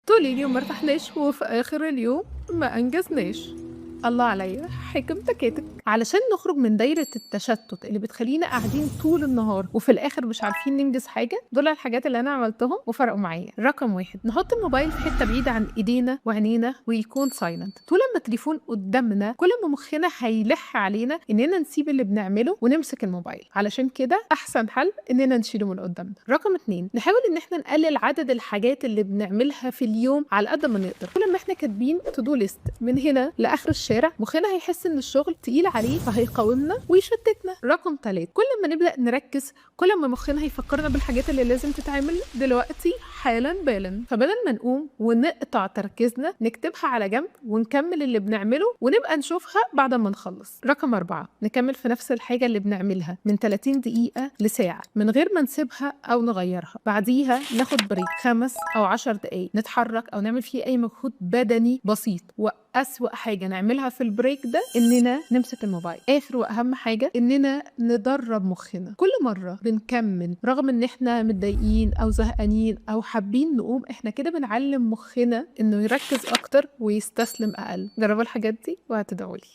طول اليوم ما ارتحناش وفي آخر اليوم ما أنجزناش. الله عليا حكم تكاتك. علشان نخرج من دايرة التشتت اللي بتخلينا قاعدين طول النهار وفي الآخر مش عارفين ننجز حاجة، دول الحاجات اللي أنا عملتهم وفرقوا معايا. رقم واحد، نحط الموبايل في حتة بعيدة عن إيدينا وعينينا ويكون سايلنت. طول ما التليفون قدامنا كل ما مخنا هيلح علينا إننا نسيب اللي بنعمله ونمسك الموبايل، علشان كده أحسن حل إننا نشيله من قدامنا. رقم اتنين، نحاول إن احنا نقلل عدد الحاجات اللي بنعملها في اليوم على قد ما نقدر. كل ما احنا كاتبين تو دو ليست من هنا لآخر الشارع، مخنا هيحس إن الشغل تقيل عليه فهيقاومنا ويشتتنا. رقم تلاتة، كل ما نبدأ نركز كل ما مخنا هيفكرنا بالحاجات اللي لازم تتعمل دلوقتي حالا بالا، فبدل ما نقوم ونقطع تركيزنا نكتبها على جنب ونكمل اللي بنعمله ونبقى نشوفها بعد ما نخلص. رقم أربعة، نكمل في نفس الحاجة اللي بنعملها من 30 دقيقة لساعة من غير ما نسيبها أو نغيرها. بعديها ناخد بريك 5 أو 10 دقايق نتحرك أو نعمل فيه أي مجهود بدني بسيط. وأسوأ حاجة نعملها في البريك ده إننا نمسك الموبايل. آخر وأهم حاجة إننا ندرب مخنا كل مرة بنكمل رغم إن إحنا متضايقين أو زهقانين أو حابين نقوم، إحنا كده بنعلم مخنا إنه يركز أكتر ويستسلم أقل. جربوا الحاجات دي وهتدعولي.